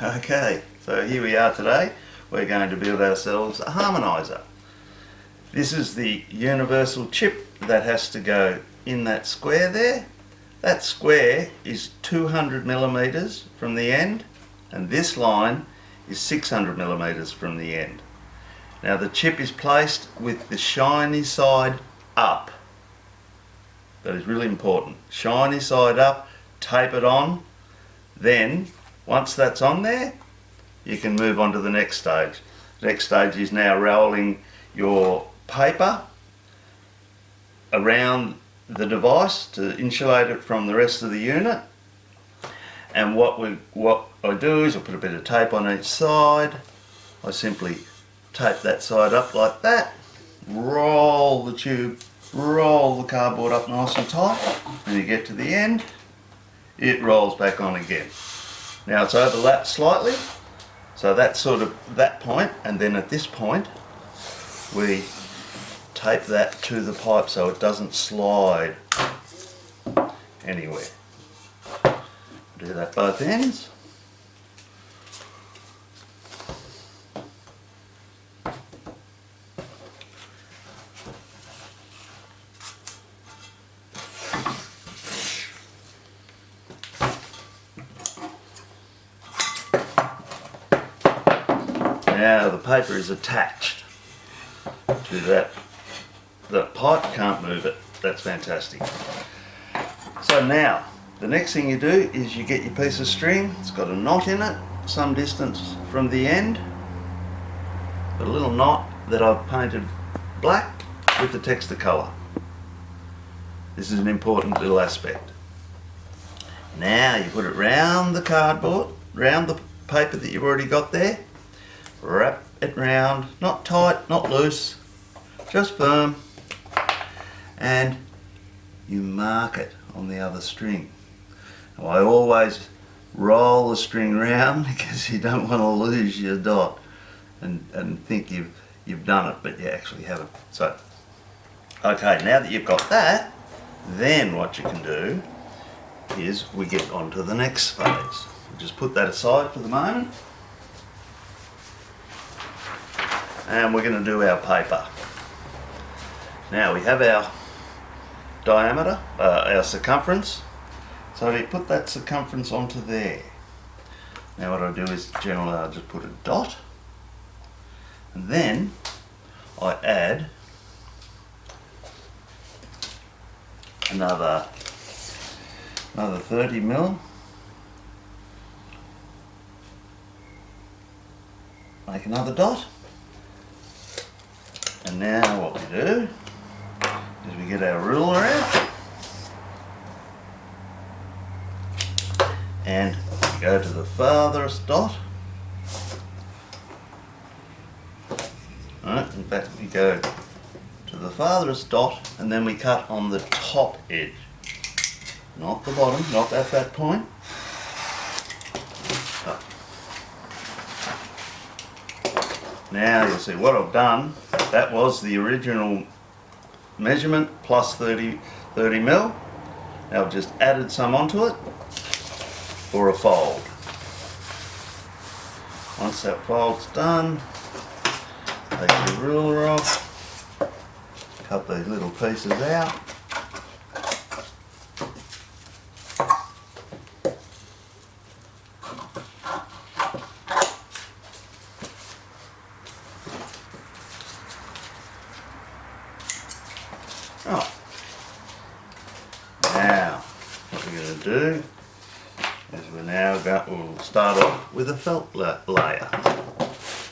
Okay, so here we are today. We're going to build ourselves a harmonizer. This is the universal chip that has to go in that square there. That square is 200 millimeters from the end, and this line is 600 millimeters from the end. Now the chip is placed with the shiny side up. That is really important. Shiny side up, tape it on, then once that's on there, you can move on to the next stage. The next stage is now rolling your paper around the device to insulate it from the rest of the unit. And what I do is I put a bit of tape on each side. I simply tape that side up like that, roll the tube, roll the cardboard up nice and tight. When you get to the end, it rolls back on again. Now it's overlapped slightly, so that's sort of that point, and then at this point we tape that to the pipe so it doesn't slide anywhere. Do that both ends. Now the paper is attached to that. The pipe can't move it. That's fantastic. So now, the next thing you do is you get your piece of string. It's got a knot in it, some distance from the end. Got a little knot that I've painted black with the texture colour. This is an important little aspect. Now you put it round the cardboard, round the paper that you've already got there. Wrap it round, not tight, not loose, just firm, and you mark it on the other string. Now, I always roll the string round because you don't want to lose your dot and think you've done it, but you actually haven't. So, okay, now that you've got that, then what you can do is we get on to the next phase. We'll just put that aside for the moment. And we're going to do our paper. Now we have our diameter, our circumference. So we put that circumference onto there. Now what I do is generally I just put a dot, and then I add another 30 mil. Make another dot. And now what we do is we get our ruler out and we go to the farthest dot. Right, in fact we go to the farthest dot and then we cut on the top edge. Not the bottom, not at that point. Up. Now you'll see what I've done. That was the original measurement plus 30 mil. Now I've just added some onto it for a fold. Once that fold's done, take your ruler off, cut these little pieces out. Oh. Now, what we're going to do is we'll start off with a felt layer.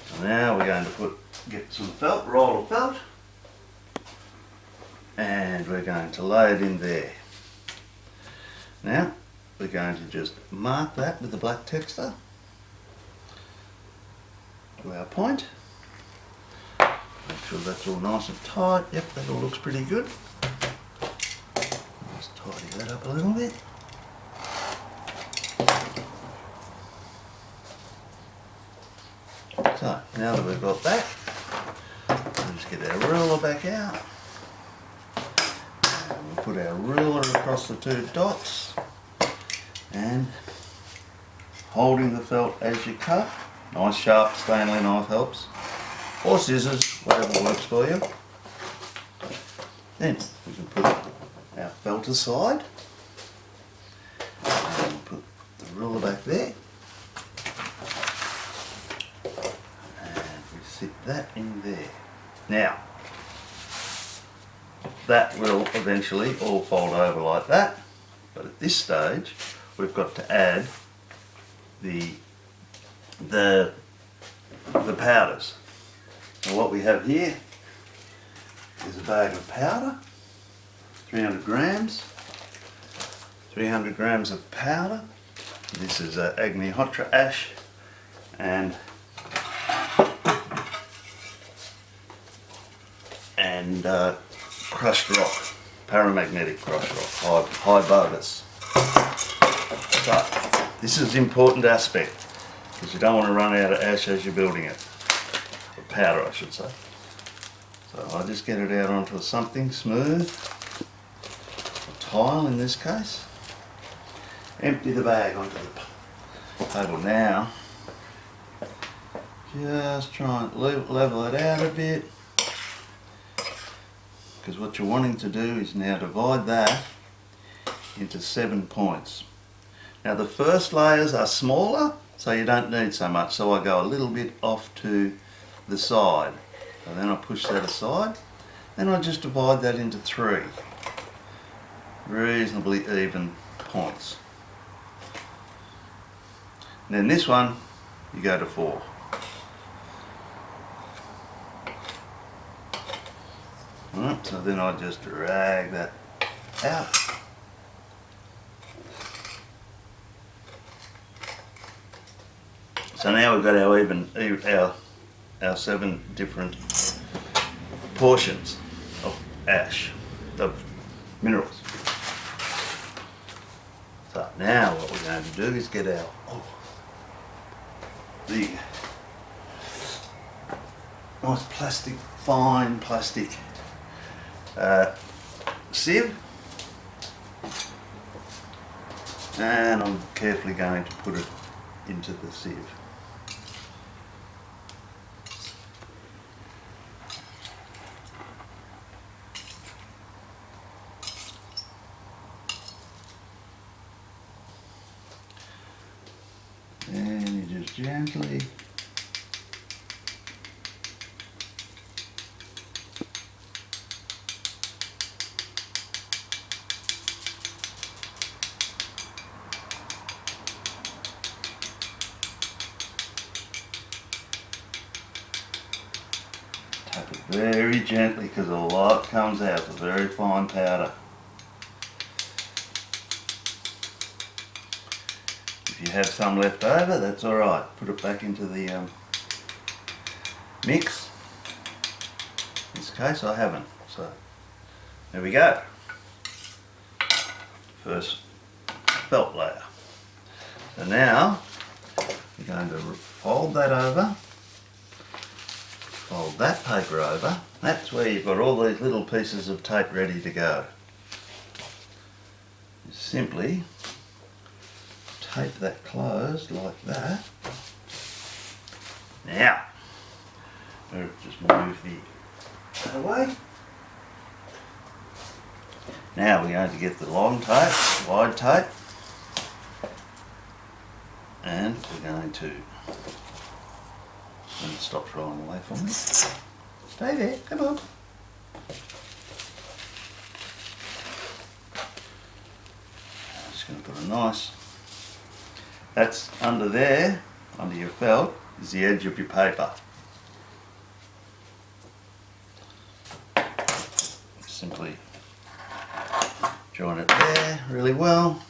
So now we're going to get some felt, roll of felt, and we're going to lay it in there. Now, we're going to just mark that with the black texture to our point. Make sure that's all nice and tight. Yep, that all looks pretty good. Just tidy that up a little bit. So, now that we've got that, we'll just get our ruler back out. And we'll put our ruler across the two dots and holding the felt as you cut. Nice sharp Stanley knife helps, or scissors, whatever works for you. Then we can put our felt aside, and we'll put the ruler back there, and we sit that in there. Now, that will eventually all fold over like that, but at this stage we've got to add the powders. So what we have here is a bag of powder, 300 grams. 300 grams of powder. This is Agnihotra ash and crushed rock, paramagnetic crushed rock, high bogus. So this is an important aspect because you don't want to run out of ash as you're building it, or powder I should say. So I just get it out onto something smooth, a tile in this case. Empty the bag onto the table now. Just try and level it out a bit, because what you're wanting to do is now divide that into 7 points. Now the first layers are smaller, so you don't need so much, so I go a little bit off to the side. So then I push that aside, and I just divide that into 3 reasonably even points. And then this one, you go to 4. Alright, so then I just drag that out. So now we've got our 7 different portions of ash, of minerals. So now what we're going to do is get our the nice plastic, fine plastic sieve, and I'm carefully going to put it into the sieve. And you just gently tap it very gently, because a lot comes out. It's a very fine powder. If you have some left over, that's alright. Put it back into the mix. In this case I haven't. So there we go. First felt layer. So now we're going to fold that over. Fold that paper over. That's where you've got all these little pieces of tape ready to go. You simply tape that closed like that. Now, we'll just move the away. Now we're going to get the long tape, wide tape, and we're going to, and it stops rolling away from me. Stay there, come on. I'm just going to put a nice, that's under there, under your felt, is the edge of your paper. Simply join it there really well.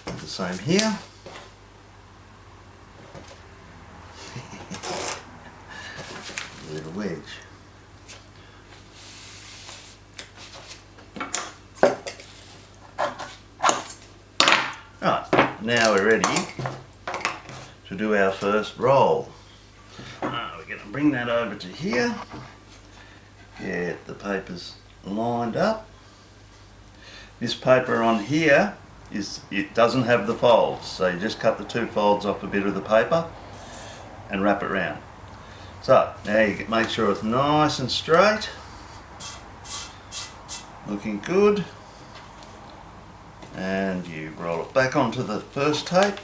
Do the same here. A little wedge. Right, now we're ready to do our first roll. We're going to bring that over to here. Get the papers lined up. This paper on here is it doesn't have the folds, so you just cut the 2 folds off a bit of the paper and wrap it round. So now you make sure it's nice and straight, looking good, and you roll it back onto the first tape,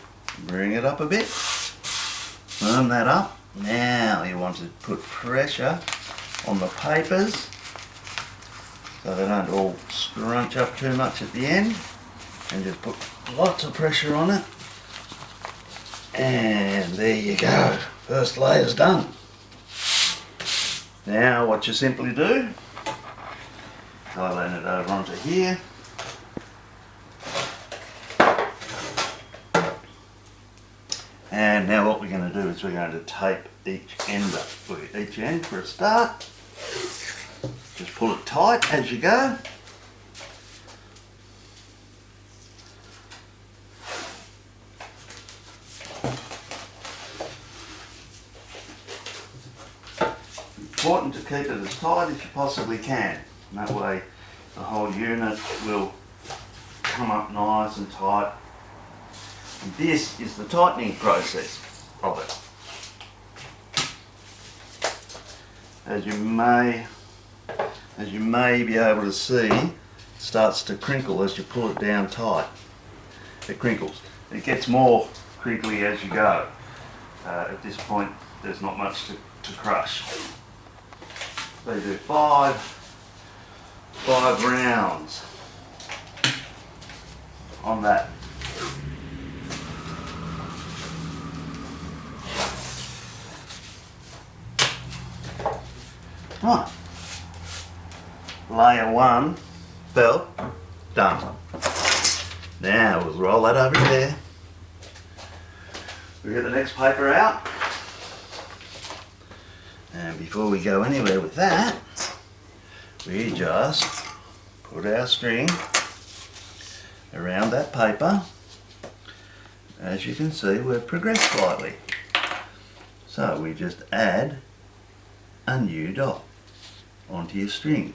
bring it up a bit, firm that up. Now you want to put pressure on the papers so they don't all scrunch up too much at the end, and just put lots of pressure on it, and there you go, first layer's done. Now what you simply do, I'll land it over onto here, and now what we're going to do is we're going to tape each end up. Each end for a start, just pull it tight as you go. Important to keep it as tight as you possibly can, and that way the whole unit will come up nice and tight. And this is the tightening process of it. As you may be able to see, it starts to crinkle as you pull it down tight. It crinkles. It gets more crinkly as you go. At this point there's not much to crush. They do five rounds on that. Right. Layer 1 felt done. Now we'll roll that over there. We'll get the next paper out. And before we go anywhere with that, we just put our string around that paper. As you can see, we've progressed slightly. So we just add a new dot onto your string.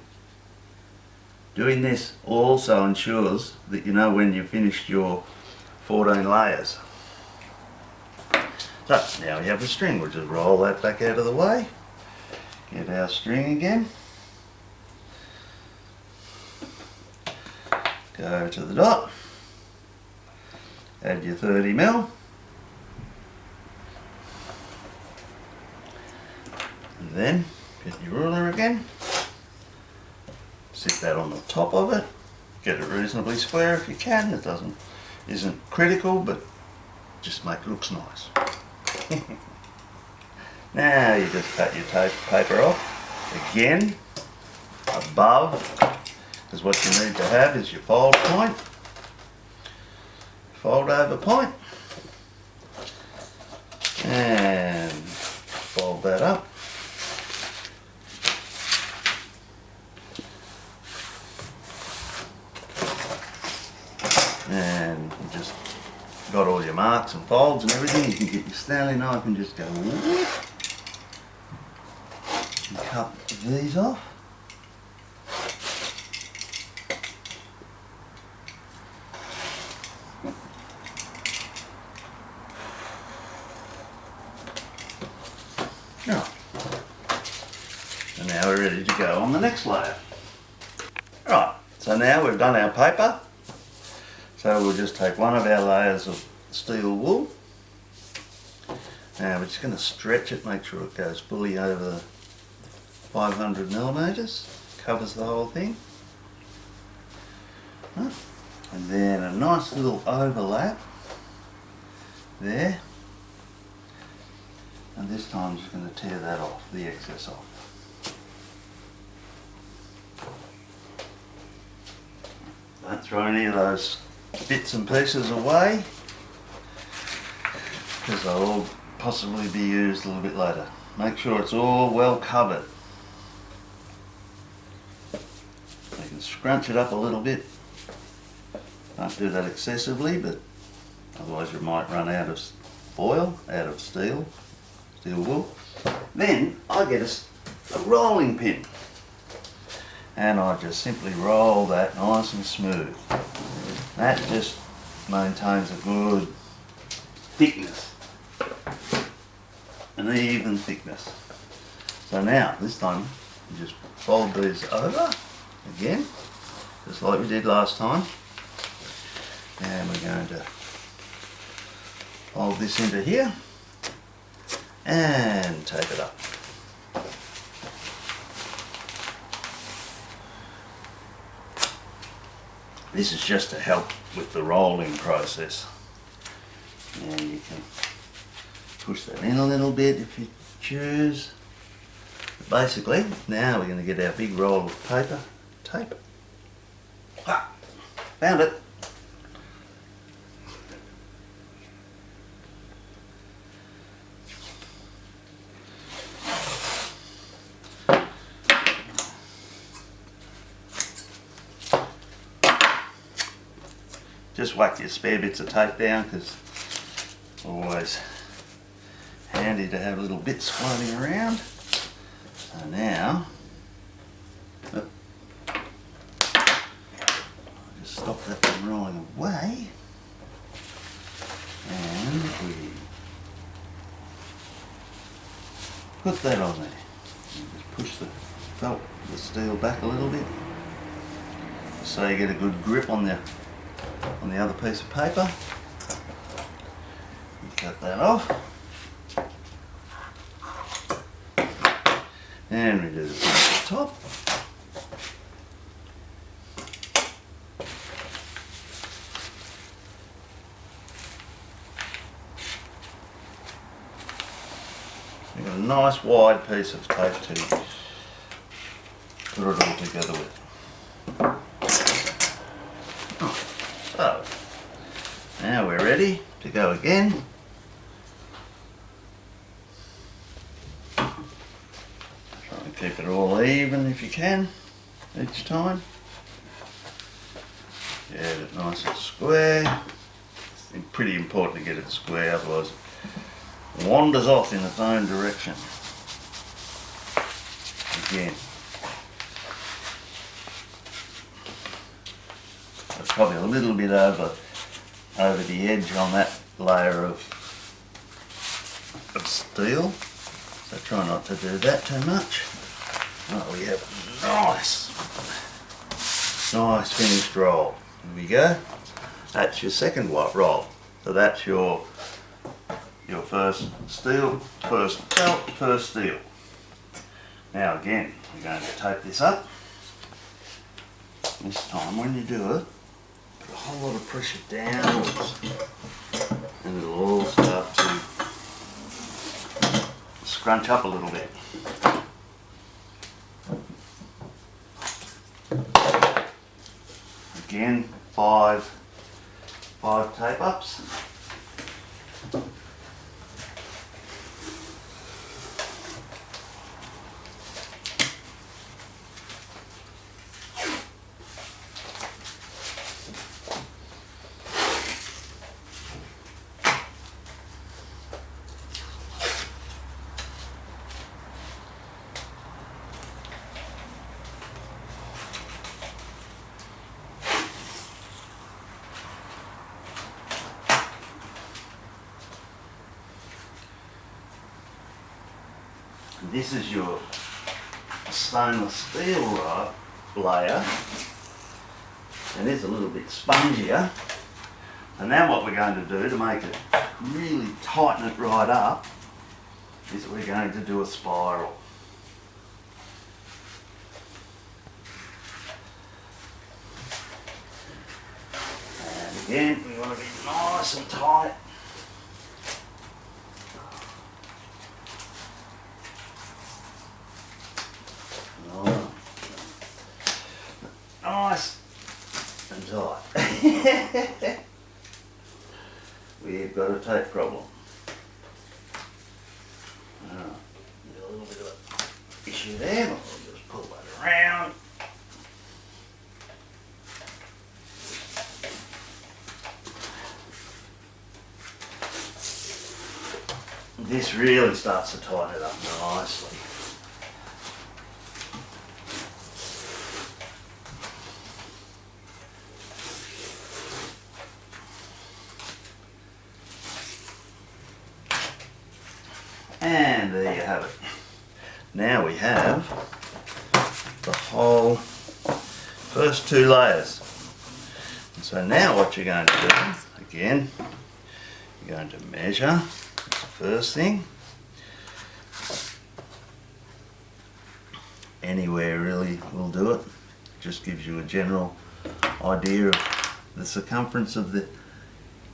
Doing this also ensures that you know when you've finished your 14 layers. So now we have the string. We'll just roll that back out of the way. Get our string again. Go to the dot. Add your 30mm. And then get your ruler again. Sit that on the top of it. Get it reasonably square if you can. It isn't critical, but just make it look nice. Now you just cut your paper off again above, because what you need to have is your fold point, fold over point, and fold that up. And you just got all your marks and folds and everything. You can get your Stanley knife and just go whoop, and cut these off. Right. And now we're ready to go on the next layer. Right, so now we've done our paper. So we'll just take one of our layers of steel wool. Now we're just going to stretch it, make sure it goes fully over 500mm, covers the whole thing. And then a nice little overlap there. And this time I'm just going to tear that off, the excess off. Don't throw any of those bits and pieces away, because they'll all possibly be used a little bit later. Make sure it's all well covered. You can scrunch it up a little bit. Don't do that excessively, but otherwise you might run out of foil, out of steel wool. Then I get a rolling pin, and I just simply roll that nice and smooth. That just maintains a good thickness, an even thickness. So now, this time, you just fold these over again, just like we did last time. And we're going to fold this into here and tape it up. This is just to help with the rolling process. And you can push that in a little bit if you choose. But basically, now we're going to get our big roll of paper, tape. Ah, found it. Just whack your spare bits of tape down, because it's always handy to have little bits floating around. So now, I'll just stop that from rolling away, and we put that on there. And just push the steel back a little bit, so you get a good grip on the other piece of paper. You cut that off, and we do the same at the top. You've got a nice wide piece of tape to put it all together with. So, now we're ready to go again. Try and keep it all even if you can, each time. Get it nice and square. It's pretty important to get it square, otherwise it wanders off in its own direction. Again. It's probably a little bit over the edge on that layer of steel, so try not to do that too much. Oh, we have a nice finished roll. Here we go. That's your second white roll. So that's your first steel, first felt, first steel. Now again, we're going to tape this up. This time when you do it, put a whole lot of pressure downwards, and it'll all start to scrunch up a little bit. Again, five tape ups. This is your stainless steel layer, and it's a little bit spongier. And now what we're going to do to make it really tighten it right up is that we're going to do a spiral. And again, we want to be nice and tight. Nice and tight. We've got a tape problem. There's a little bit of an issue there, but we'll just pull that around. This really starts to tighten it up nicely. And there you have it. Now we have the whole first 2 layers. And so now what you're going to do, again, you're going to measure. That's the first thing. Anywhere really will do it. Just gives you a general idea of the circumference of the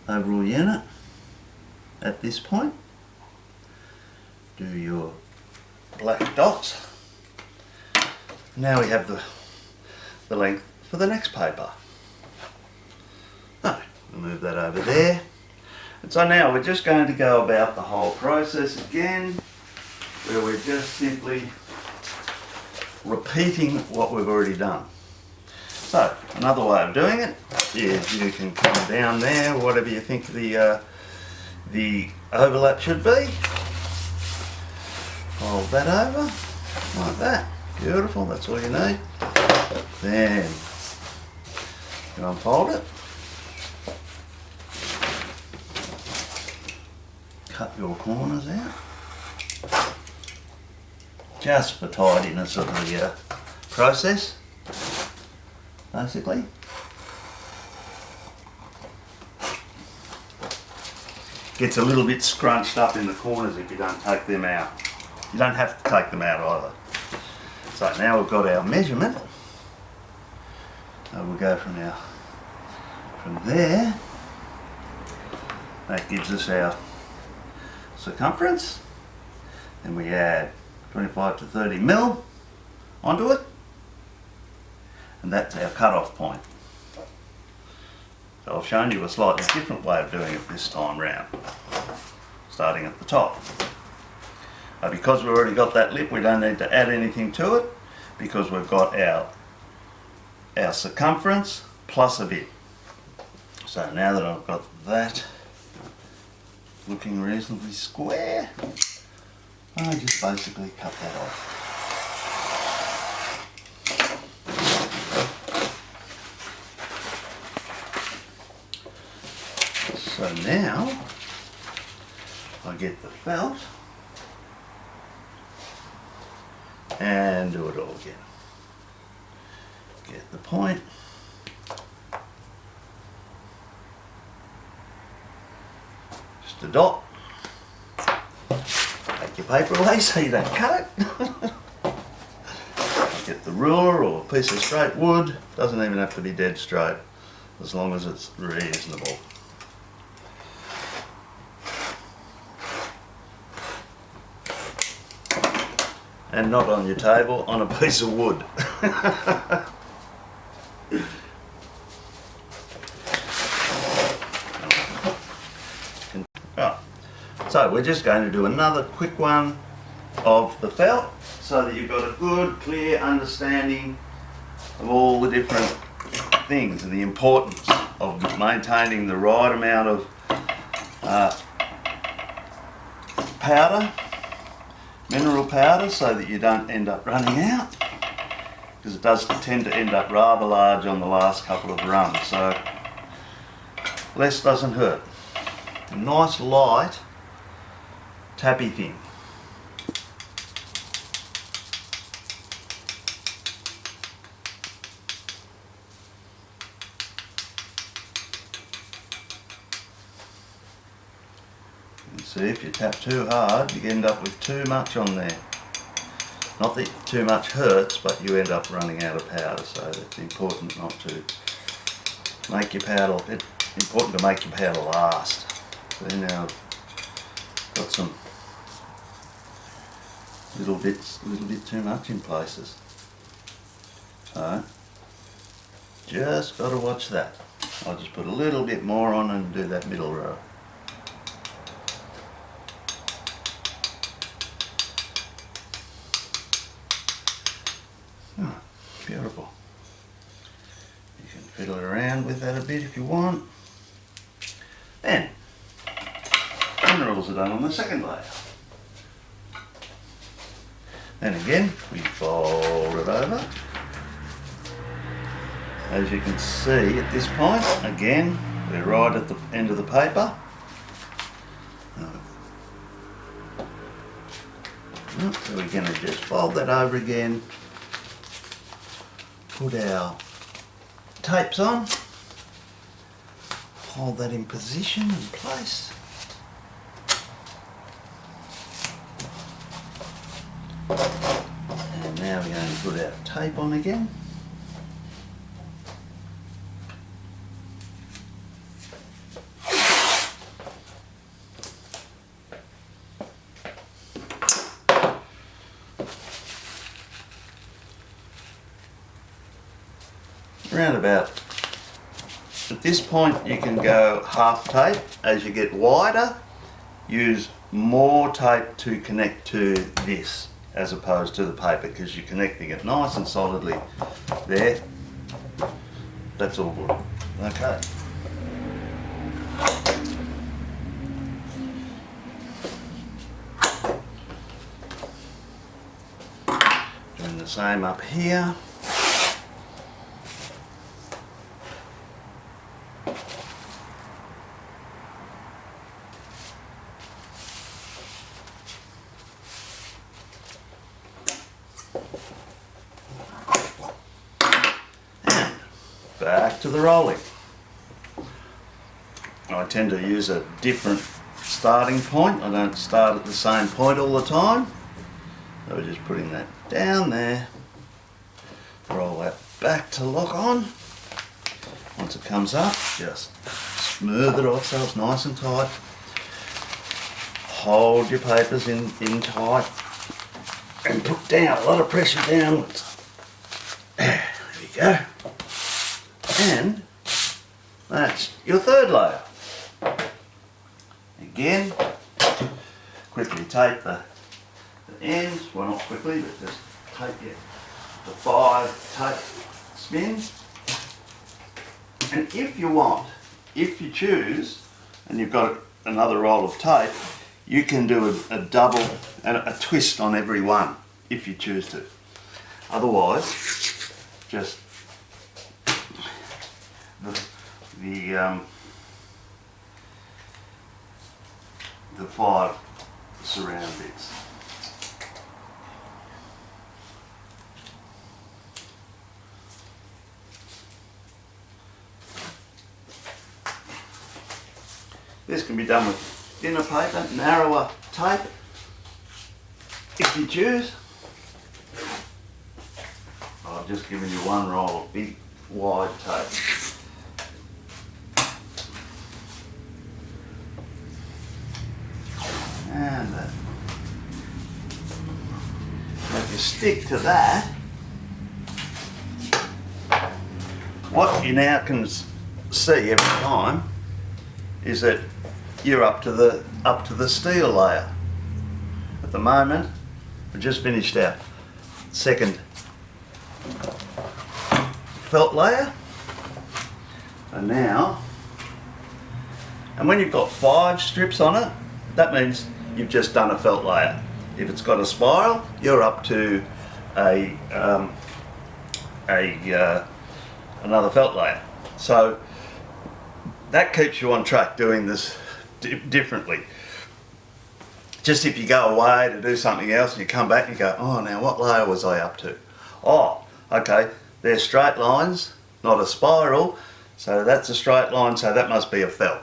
overall unit at this point. Do your black dots. Now we have the length for the next paper. No, we'll move that over there. And so now we're just going to go about the whole process again, where we're just simply repeating what we've already done. So another way of doing it is you can come down there, whatever you think the overlap should be. Fold that over, like that. Beautiful, that's all you need. Then you unfold it. Cut your corners out. Just for tidiness of the process, basically. Gets a little bit scrunched up in the corners if you don't take them out. You don't have to take them out either. So now we've got our measurement. We'll go from there. That gives us our circumference. And we add 25 to 30 mil onto it. And that's our cut-off point. So I've shown you a slightly different way of doing it this time round. Starting at the top. Because we've already got that lip, we don't need to add anything to it, because we've got our circumference plus a bit. So now that I've got that looking reasonably square, I just basically cut that off. So now I get the felt and do it all again. Get the point. Just a dot. Take your paper away so you don't cut it. Get the ruler or a piece of straight wood. Doesn't even have to be dead straight, as long as it's reasonable. And not on your table, on a piece of wood. Right. So we're just going to do another quick one of the felt, so that you've got a good, clear understanding of all the different things and the importance of maintaining the right amount of powder, mineral powder, so that you don't end up running out, because it does tend to end up rather large on the last couple of runs, so less doesn't hurt. A nice light tappy thing. See, if you tap too hard, you end up with too much on there. Not that too much hurts, but you end up running out of powder, so it's important not to make your powder, it's important to make your powder last. So now I've got some little bit too much in places. So, just got to watch that. I'll just put a little bit more on and do that middle row. Oh, beautiful. You can fiddle around with that a bit if you want. Then, minerals are done on the second layer. Then again, we fold it over. As you can see at this point, again, we're right at the end of the paper. So we're going to just fold that over again, put our tapes on, hold that in position and place. And now we're going to put our tape on again. Around about, at this point you can go half tape. As you get wider, use more tape to connect to this as opposed to the paper, because you're connecting it nice and solidly there. That's all good. Okay. Doing the same up here. Back to the rolling. I tend to use a different starting point. I don't start at the same point all the time. So we're just putting that down there. Roll that back to lock on. Once it comes up, just smooth it off so it's nice and tight. Hold your papers in tight and put down a lot of pressure downwards. There we go. And that's your third layer. Again, quickly tape the ends, well not quickly, but just tape the 5 tape spins. And if you want, if you choose, and you've got another roll of tape, you can do a double and a twist on every one, if you choose to. Otherwise, just the 5 surround bits. This can be done with thinner paper, narrower tape, if you choose. I've just given you one roll of big wide tape. And if you stick to that, what you now can see every time is that you're up to the steel layer. At the moment, we've just finished our second felt layer, and now, and when you've got 5 strips on it, that means you've just done a felt layer. If it's got a spiral, you're up to another felt layer. So that keeps you on track doing this differently. Just if you go away to do something else and you come back and you go, oh, now what layer was I up to? Oh, okay, they're straight lines, not a spiral, so that's a straight line, so that must be a felt.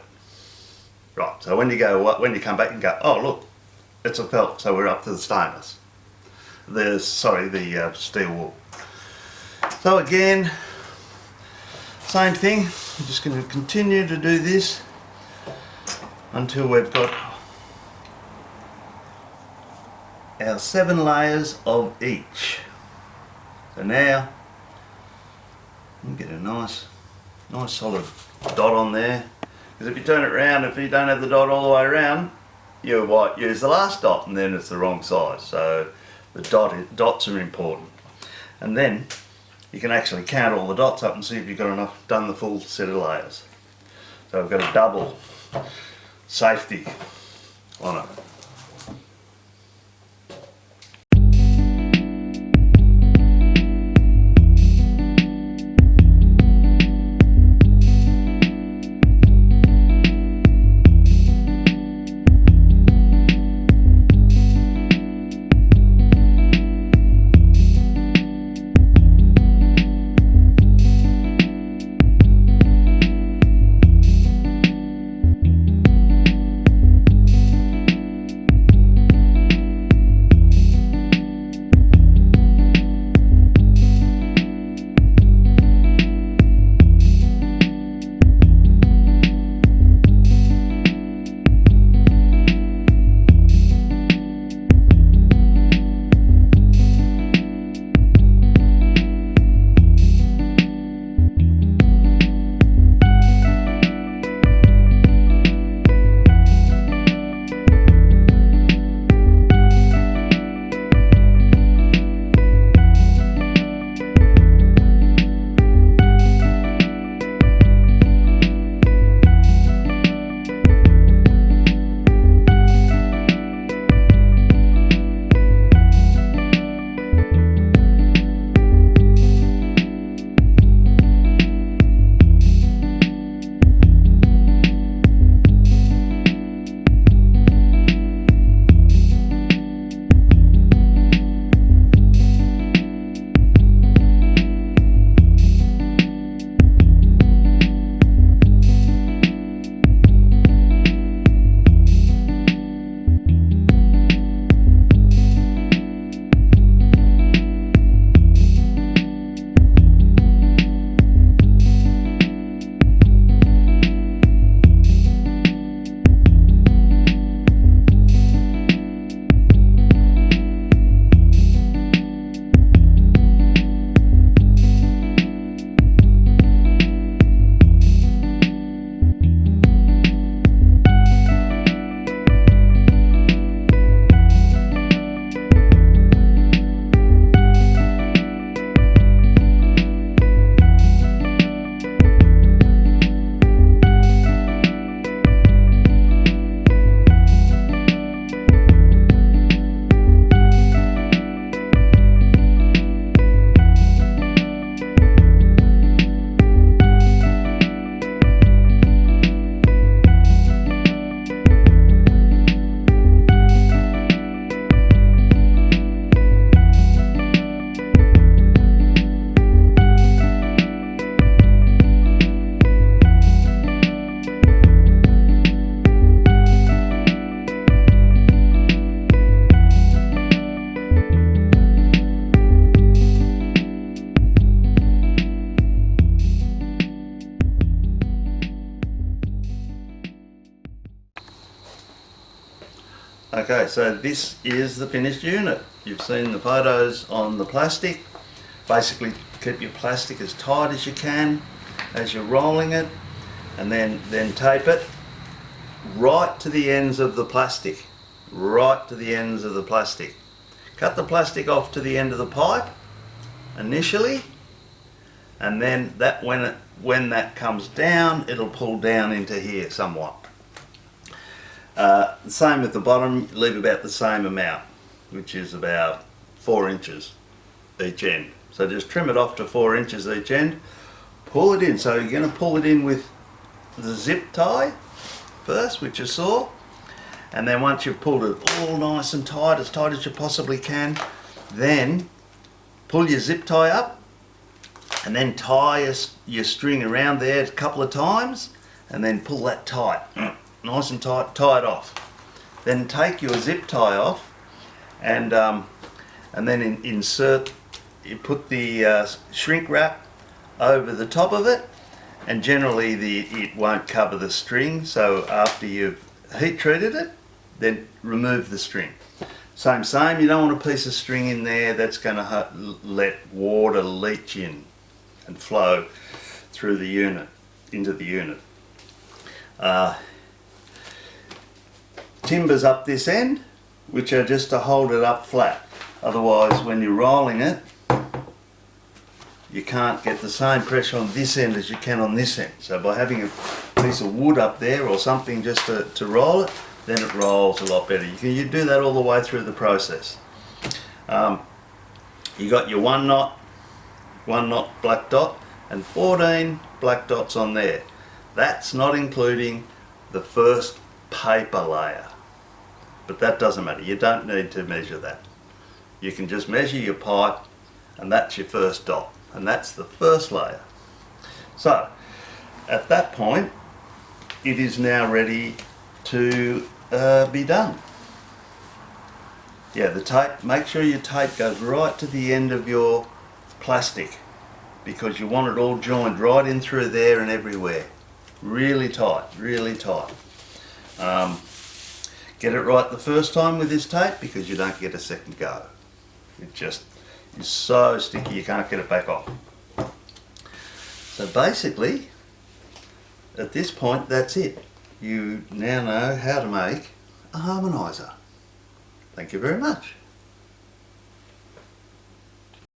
Right, so when you come back and go, oh look, it's a felt, so we're up to the stainless. The steel wool. So again, same thing, we're just going to continue to do this until we've got our 7 layers of each. So now, you get a nice solid dot on there. Because if you turn it around, if you don't have the dot all the way around, you might use the last dot and then it's the wrong size. So the dots are important. And then you can actually count all the dots up and see if you've got enough, done the full set of layers. So we've got a double safety on it. Okay, so this is the finished unit. You've seen the photos on the plastic. Basically keep your plastic as tight as you can as you're rolling it, and then tape it right to the ends of the plastic. Right to the ends of the plastic. Cut the plastic off to the end of the pipe initially, and then that when that comes down, it'll pull down into here somewhat. Same with the bottom, leave about the same amount, which is about 4 inches each end. So just trim it off to 4 inches each end, pull it in. So you're going to pull it in with the zip tie first, which you saw, and then once you've pulled it all nice and tight as you possibly can, then pull your zip tie up and then tie your string around there a couple of times, and then pull that tight, nice and tight, tie it off. Then take your zip tie off and then insert, you put the shrink wrap over the top of it, and generally it won't cover the string, so after you've heat treated it, then remove the string. Same, you don't want a piece of string in there that's going to let water leach in and flow through the unit, into the unit. Timbers up this end, which are just to hold it up flat. Otherwise, when you're rolling it, you can't get the same pressure on this end as you can on this end. So by having a piece of wood up there or something just to roll it, then it rolls a lot better. You do that all the way through the process. You got your one knot black dot and 14 black dots on there. That's not including the first paper layer, but that doesn't matter. You don't need to measure that. You can just measure your pipe, and that's your first dot, and that's the first layer. So at that point, it is now ready to be done. Yeah, the tape, make sure your tape goes right to the end of your plastic, because you want it all joined right in through there and everywhere. Really tight, really tight. Get it right the first time with this tape, because you don't get a second go. It just is so sticky you can't get it back off. So basically, at this point, that's it. You now know how to make a harmonizer. Thank you very much.